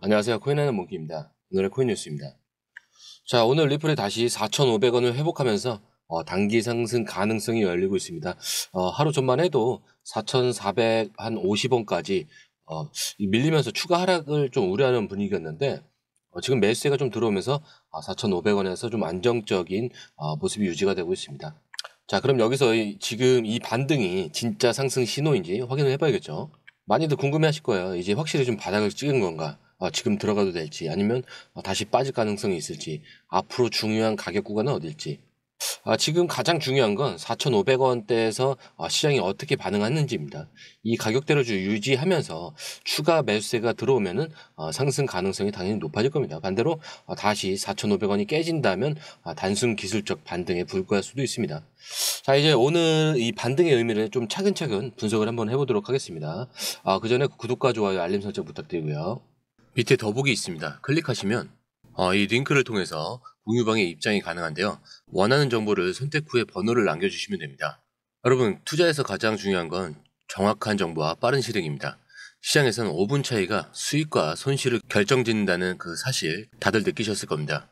안녕하세요. 코인하는 몽키입니다. 오늘의 코인 뉴스입니다. 자, 오늘 리플이 다시 4,500원을 회복하면서 단기 상승 가능성이 열리고 있습니다. 하루 전만 해도 4,450원까지 밀리면서 추가 하락을 좀 우려하는 분위기였는데 지금 매수세가 좀 들어오면서 4,500원에서 좀 안정적인 모습이 유지가 되고 있습니다. 자, 그럼 여기서 지금 이 반등이 진짜 상승 신호인지 확인을 해봐야겠죠. 많이들 궁금해하실 거예요. 이제 확실히 좀 바닥을 찍은 건가? 지금 들어가도 될지, 아니면 다시 빠질 가능성이 있을지, 앞으로 중요한 가격 구간은 어딜지. 지금 가장 중요한 건 4,500원대에서 시장이 어떻게 반응하는지입니다. 이 가격대를 유지하면서 추가 매수세가 들어오면은 상승 가능성이 당연히 높아질 겁니다. 반대로 다시 4,500원이 깨진다면 단순 기술적 반등에 불과할 수도 있습니다. 자, 이제 오늘 이 반등의 의미를 좀 차근차근 분석을 한번 해보도록 하겠습니다. 그 전에 구독과 좋아요, 알림 설정 부탁드리고요. 밑에 더보기 있습니다. 클릭하시면 이 링크를 통해서 공유방에 입장이 가능한데요. 원하는 정보를 선택 후에 번호를 남겨주시면 됩니다. 여러분, 투자에서 가장 중요한 건 정확한 정보와 빠른 실행입니다. 시장에서는 5분 차이가 수익과 손실을 결정짓는다는 그 사실 다들 느끼셨을 겁니다.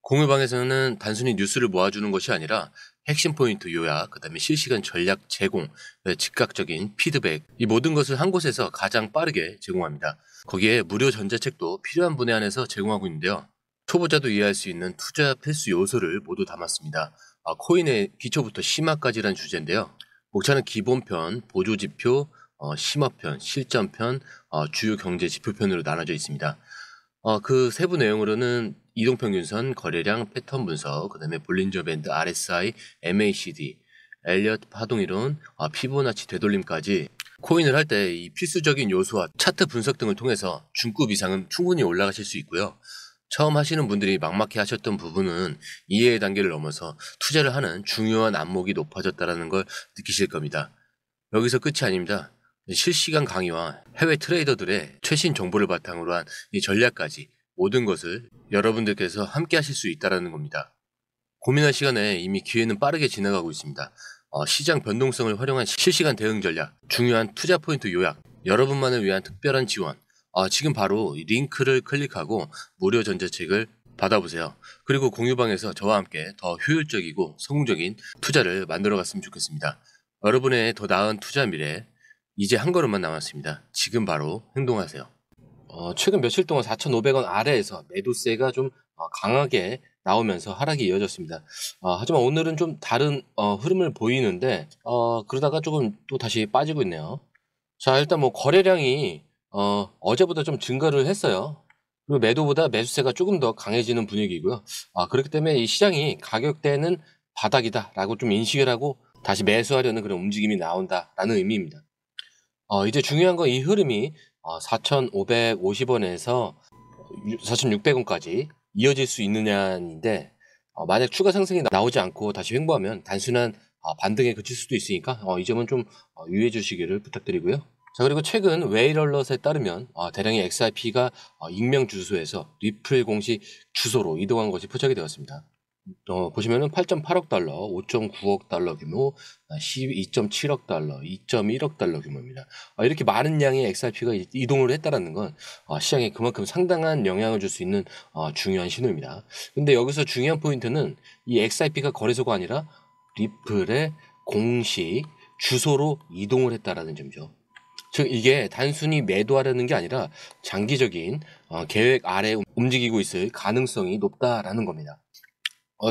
공유방에서는 단순히 뉴스를 모아주는 것이 아니라 핵심 포인트 요약, 그 다음에 실시간 전략 제공, 즉각적인 피드백, 이 모든 것을 한 곳에서 가장 빠르게 제공합니다. 거기에 무료 전자책도 필요한 분야 안에서 제공하고 있는데요. 초보자도 이해할 수 있는 투자 필수 요소를 모두 담았습니다. 코인의 기초부터 심화까지란 주제인데요. 목차는 기본편, 보조지표, 심화편, 실전편, 주요 경제 지표편으로 나눠져 있습니다. 그 세부 내용으로는 이동평균선, 거래량, 패턴 분석, 그 다음에 볼린저 밴드, RSI, MACD, 엘리엇 파동이론, 피보나치 되돌림까지 코인을 할 때 이 필수적인 요소와 차트 분석 등을 통해서 중급 이상은 충분히 올라가실 수 있고요. 처음 하시는 분들이 막막해 하셨던 부분은 이해의 단계를 넘어서 투자를 하는 중요한 안목이 높아졌다는 걸 느끼실 겁니다. 여기서 끝이 아닙니다. 실시간 강의와 해외 트레이더들의 최신 정보를 바탕으로 한 이 전략까지 모든 것을 여러분들께서 함께 하실 수 있다는 겁니다. 고민할 시간에 이미 기회는 빠르게 지나가고 있습니다. 시장 변동성을 활용한 실시간 대응 전략, 중요한 투자 포인트 요약, 여러분만을 위한 특별한 지원. 지금 바로 이 링크를 클릭하고 무료 전자책을 받아보세요. 그리고 공유방에서 저와 함께 더 효율적이고 성공적인 투자를 만들어 갔으면 좋겠습니다. 여러분의 더 나은 투자 미래, 이제 한 걸음만 남았습니다. 지금 바로 행동하세요. 최근 며칠 동안 4,500원 아래에서 매도세가 좀 강하게 나오면서 하락이 이어졌습니다. 하지만 오늘은 좀 다른 흐름을 보이는데 그러다가 조금 또 다시 빠지고 있네요. 자, 일단 뭐 거래량이 어제보다 좀 증가를 했어요. 그리고 매도보다 매수세가 조금 더 강해지는 분위기고요. 그렇기 때문에 이 시장이 가격대는 바닥이다라고 좀 인식을 하고 다시 매수하려는 그런 움직임이 나온다라는 의미입니다. 이제 중요한 건 이 흐름이 4,550원에서 4,600원까지 이어질 수 있느냐인데 만약 추가 상승이 나오지 않고 다시 횡보하면 단순한 반등에 그칠 수도 있으니까 이 점은 좀 유의해 주시기를 부탁드리고요. 자, 그리고 최근 웨이럴럿에 따르면 대량의 XRP가 익명 주소에서 리플 공식 주소로 이동한 것이 포착이 되었습니다. 보시면은 8.8억 달러, 5.9억 달러 규모, 12.7억 달러, 2.1억 달러 규모입니다. 이렇게 많은 양의 XRP가 이동을 했다라는 건 시장에 그만큼 상당한 영향을 줄 수 있는 중요한 신호입니다. 근데 여기서 중요한 포인트는 이 XRP가 거래소가 아니라 리플의 공식 주소로 이동을 했다라는 점이죠. 즉 이게 단순히 매도하려는 게 아니라 장기적인 계획 아래 움직이고 있을 가능성이 높다라는 겁니다.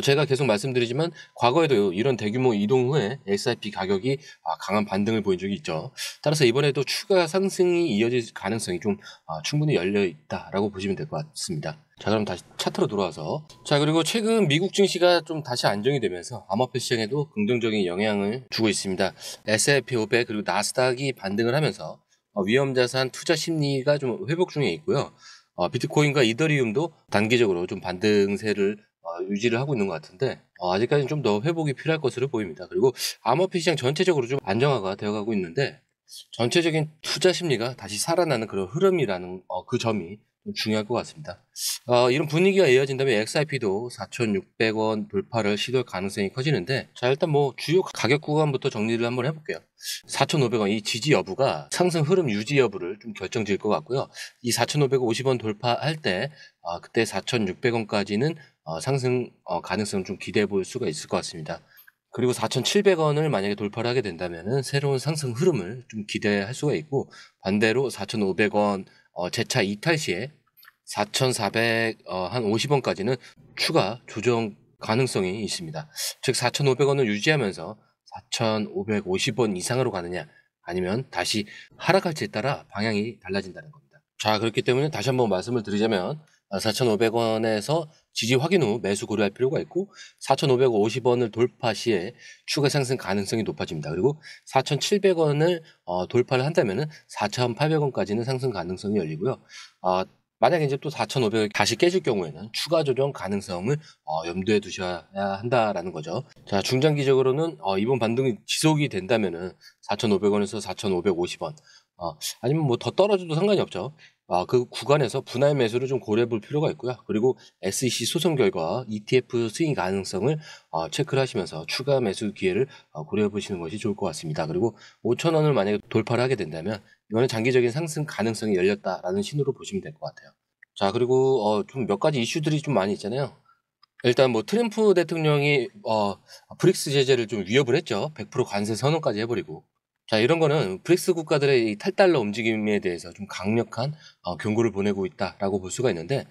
제가 계속 말씀드리지만 과거에도 이런 대규모 이동 후에 XRP 가격이 강한 반등을 보인 적이 있죠. 따라서 이번에도 추가 상승이 이어질 가능성이 좀 충분히 열려 있다라고 보시면 될 것 같습니다. 자, 그럼 다시 차트로 돌아와서 그리고 최근 미국 증시가 좀 다시 안정이 되면서 암호화폐 시장에도 긍정적인 영향을 주고 있습니다. S&P 500 그리고 나스닥이 반등을 하면서 위험자산 투자 심리가 좀 회복 중에 있고요. 비트코인과 이더리움도 단기적으로 좀 반등세를 유지를 하고 있는 것 같은데 아직까지는 좀 더 회복이 필요할 것으로 보입니다. 그리고 암호화폐 시장 전체적으로 좀 안정화가 되어가고 있는데 전체적인 투자 심리가 다시 살아나는 그런 흐름이라는 그 점이 좀 중요할 것 같습니다. 이런 분위기가 이어진다면 XRP도 4,600원 돌파를 시도할 가능성이 커지는데 자, 일단 뭐 주요 가격 구간부터 정리를 한번 해볼게요. 4,500원 이 지지 여부가 상승 흐름 유지 여부를 좀 결정지을 것 같고요. 이 4,550원 돌파할 때 그때 4,600원까지는 상승 가능성을 좀 기대해 볼 수가 있을 것 같습니다. 그리고 4,700원을 만약에 돌파를 하게 된다면은 새로운 상승 흐름을 좀 기대할 수가 있고, 반대로 4,500원 재차 이탈 시에 4,450원까지는 추가 조정 가능성이 있습니다. 즉 4,500원을 유지하면서 4,550원 이상으로 가느냐, 아니면 다시 하락할지에 따라 방향이 달라진다는 겁니다. 자, 그렇기 때문에 다시 한번 말씀을 드리자면 4,500원에서 지지 확인 후 매수 고려할 필요가 있고, 4,550원을 돌파 시에 추가 상승 가능성이 높아집니다. 그리고 4,700원을 돌파를 한다면 4,800원까지는 상승 가능성이 열리고요. 만약에 이제 또 4,500을 다시 깨질 경우에는 추가 조정 가능성을 염두에 두셔야 한다라는 거죠. 자, 중장기적으로는 이번 반등이 지속이 된다면은 4,500원에서 4,550원, 아니면 뭐 더 떨어져도 상관이 없죠. 그 구간에서 분할 매수를 좀 고려해 볼 필요가 있고요. 그리고 SEC 소송 결과 ETF 수익 가능성을 체크를 하시면서 추가 매수 기회를 고려해 보시는 것이 좋을 것 같습니다. 그리고 5,000원을 만약에 돌파를 하게 된다면 이거는 장기적인 상승 가능성이 열렸다라는 신호로 보시면 될 것 같아요. 자, 그리고 좀 몇 가지 이슈들이 좀 많이 있잖아요. 일단 뭐 트럼프 대통령이 브릭스 제재를 좀 위협을 했죠. 100% 관세 선언까지 해버리고. 자, 이런 거는 브릭스 국가들의 이 탈달러 움직임에 대해서 좀 강력한 경고를 보내고 있다라고 볼 수가 있는데,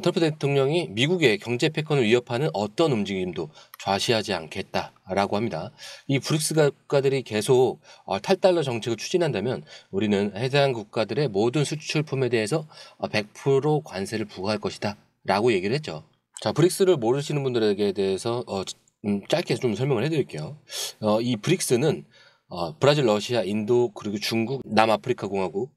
트럼프 대통령이 미국의 경제 패권을 위협하는 어떤 움직임도 좌시하지 않겠다라고 합니다. 이 브릭스 국가들이 계속 탈달러 정책을 추진한다면 우리는 해당 국가들의 모든 수출품에 대해서 100% 관세를 부과할 것이다 라고 얘기를 했죠. 자, 브릭스를 모르시는 분들에게 대해서 짧게 좀 설명을 해드릴게요. 이 브릭스는 브라질, 러시아, 인도, 그리고 중국, 남아프리카 공화국,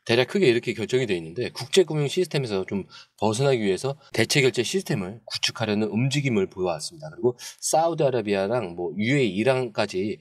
대략 크게 이렇게 결정이 되어 있는데, 국제금융 시스템에서 좀 벗어나기 위해서 대체결제 시스템을 구축하려는 움직임을 보여왔습니다. 그리고 사우디아라비아랑 뭐 UAE, 이란까지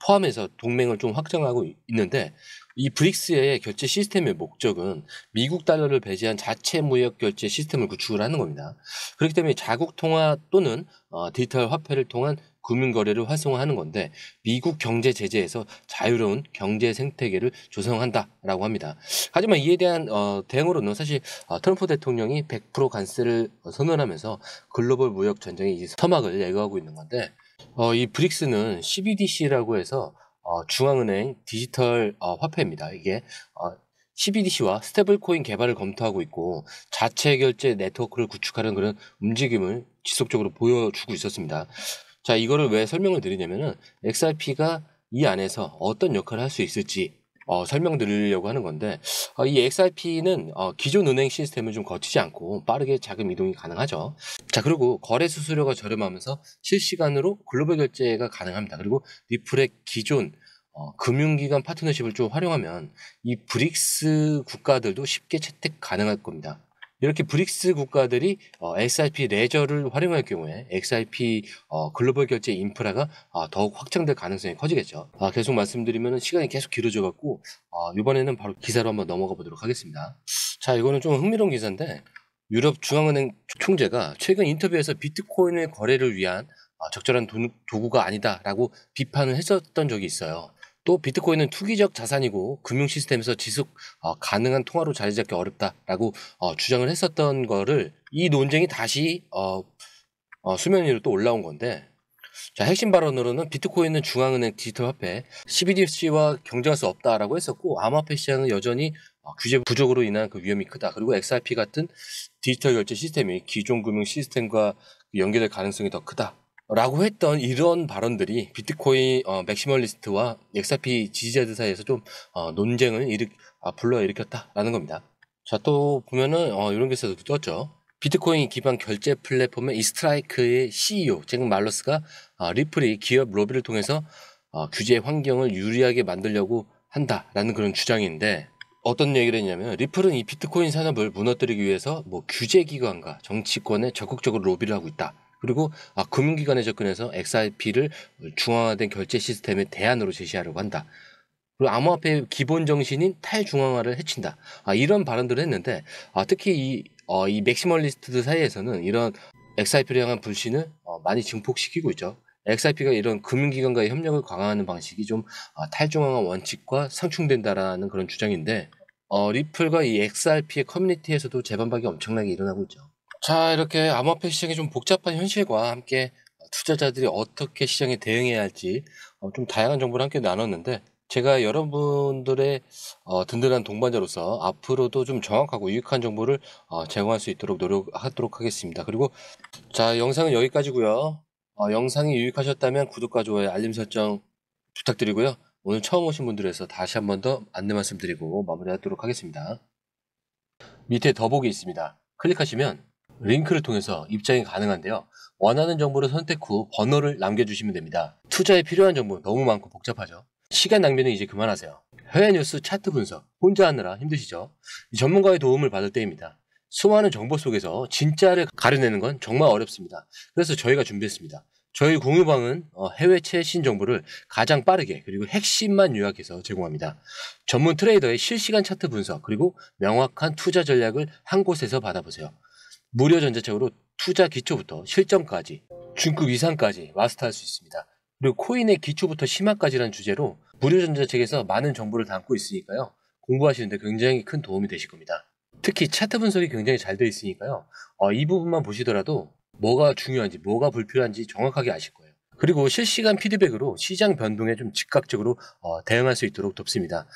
포함해서 동맹을 좀 확장하고 있는데, 이 브릭스의 결제 시스템의 목적은 미국 달러를 배제한 자체 무역 결제 시스템을 구축을 하는 겁니다. 그렇기 때문에 자국 통화 또는 디지털 화폐를 통한 금융 거래를 활성화하는 건데, 미국 경제 제재에서 자유로운 경제 생태계를 조성한다라고 합니다. 하지만 이에 대한 대응으로는 사실 트럼프 대통령이 100% 관세를 선언하면서 글로벌 무역 전쟁의 이제 서막을 예고하고 있는 건데, 이 브릭스는 CBDC라고 해서 중앙은행 디지털 화폐입니다. 이게 CBDC와 스테이블코인 개발을 검토하고 있고, 자체 결제 네트워크를 구축하는 그런 움직임을 지속적으로 보여주고 있었습니다. 자, 이거를 왜 설명을 드리냐면은 XRP가 이 안에서 어떤 역할을 할 수 있을지 설명드리려고 하는 건데, 이 XRP는 기존 은행 시스템을 좀 거치지 않고 빠르게 자금 이동이 가능하죠. 자, 그리고 거래 수수료가 저렴하면서 실시간으로 글로벌 결제가 가능합니다. 그리고 리플의 기존 금융기관 파트너십을 좀 활용하면 이 브릭스 국가들도 쉽게 채택 가능할 겁니다. 이렇게 브릭스 국가들이 XRP 레저를 활용할 경우에 XRP 글로벌 결제 인프라가 더욱 확장될 가능성이 커지겠죠. 계속 말씀드리면 시간이 계속 길어져 갖고 이번에는 바로 기사로 한번 넘어가 보도록 하겠습니다. 자, 이거는 좀 흥미로운 기사인데, 유럽 중앙은행 총재가 최근 인터뷰에서 비트코인의 거래를 위한 적절한 도구가 아니다라고 비판을 했었던 적이 있어요. 또 비트코인은 투기적 자산이고 금융 시스템에서 지속 가능한 통화로 자리 잡기 어렵다라고 주장을 했었던 거를, 이 논쟁이 다시 수면 위로 또 올라온 건데, 자, 핵심 발언으로는 비트코인은 중앙은행 디지털 화폐 CBDC와 경쟁할 수 없다라고 했었고, 암호화폐 시장은 여전히 규제 부족으로 인한 그 위험이 크다. 그리고 XRP 같은 디지털 결제 시스템이 기존 금융 시스템과 연계될 가능성이 더 크다 라고 했던 이런 발언들이 비트코인 맥시멀리스트와 XRP 지지자들 사이에서 좀 논쟁을 불러일으켰다라는 겁니다. 자, 또 보면은 이런 기사도 떴죠. 비트코인 기반 결제 플랫폼의 이스트라이크의 CEO 잭 말러스가 리플이 기업 로비를 통해서 규제 환경을 유리하게 만들려고 한다라는 그런 주장인데, 어떤 얘기를 했냐면, 리플은 이 비트코인 산업을 무너뜨리기 위해서 뭐 규제기관과 정치권에 적극적으로 로비를 하고 있다. 그리고 금융기관에 접근해서 XRP를 중앙화된 결제 시스템의 대안으로 제시하려고 한다. 그리고 암호화폐의 기본 정신인 탈중앙화를 해친다. 이런 발언들을 했는데, 특히 이 맥시멀리스트들 사이에서는 이런 XRP를 향한 불신을 많이 증폭시키고 있죠. XRP가 이런 금융기관과의 협력을 강화하는 방식이 좀 탈중앙화 원칙과 상충된다라는 그런 주장인데 리플과 이 XRP의 커뮤니티에서도 재반박이 엄청나게 일어나고 있죠. 자, 이렇게 암호화폐 시장이 좀 복잡한 현실과 함께 투자자들이 어떻게 시장에 대응해야 할지 좀 다양한 정보를 함께 나눴는데 제가 여러분들의 든든한 동반자로서 앞으로도 좀 정확하고 유익한 정보를 제공할 수 있도록 노력하도록 하겠습니다. 그리고 자, 영상은 여기까지고요. 영상이 유익하셨다면 구독과 좋아요, 알림 설정 부탁드리고요. 오늘 처음 오신 분들에서 다시 한 번 더 안내 말씀드리고 마무리하도록 하겠습니다. 밑에 더보기 있습니다. 클릭하시면 링크를 통해서 입장이 가능한데요. 원하는 정보를 선택 후 번호를 남겨주시면 됩니다. 투자에 필요한 정보 너무 많고 복잡하죠. 시간 낭비는 이제 그만하세요. 해외 뉴스 차트 분석 혼자 하느라 힘드시죠? 전문가의 도움을 받을 때입니다. 수많은 정보 속에서 진짜를 가려내는 건 정말 어렵습니다. 그래서 저희가 준비했습니다. 저희 공유방은 해외 최신 정보를 가장 빠르게 그리고 핵심만 요약해서 제공합니다. 전문 트레이더의 실시간 차트 분석 그리고 명확한 투자 전략을 한 곳에서 받아보세요. 무료 전자책으로 투자 기초부터 실전까지 중급 이상까지 마스터할 수 있습니다. 그리고 코인의 기초부터 심화까지라는 주제로 무료 전자책에서 많은 정보를 담고 있으니까요. 공부하시는데 굉장히 큰 도움이 되실 겁니다. 특히 차트 분석이 굉장히 잘 되어 있으니까요. 이 부분만 보시더라도 뭐가 중요한지 뭐가 불필요한지 정확하게 아실 거예요. 그리고 실시간 피드백으로 시장 변동에 좀 즉각적으로 대응할 수 있도록 돕습니다.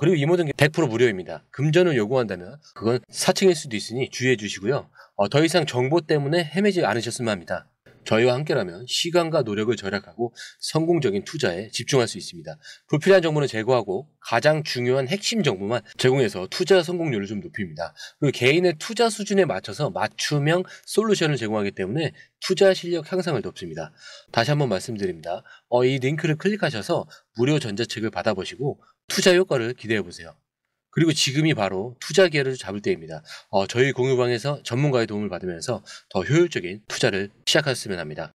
그리고 이 모든 게 100% 무료입니다. 금전을 요구한다면 그건 사칭일 수도 있으니 주의해 주시고요. 더 이상 정보 때문에 헤매지 않으셨으면 합니다. 저희와 함께라면 시간과 노력을 절약하고 성공적인 투자에 집중할 수 있습니다. 불필요한 정보는 제거하고 가장 중요한 핵심 정보만 제공해서 투자 성공률을 좀 높입니다. 그리고 개인의 투자 수준에 맞춰서 맞춤형 솔루션을 제공하기 때문에 투자 실력 향상을 돕습니다. 다시 한번 말씀드립니다. 이 링크를 클릭하셔서 무료 전자책을 받아보시고 투자 효과를 기대해보세요. 그리고 지금이 바로 투자 기회를 잡을 때입니다. 저희 공유방에서 전문가의 도움을 받으면서 더 효율적인 투자를 시작하셨으면 합니다.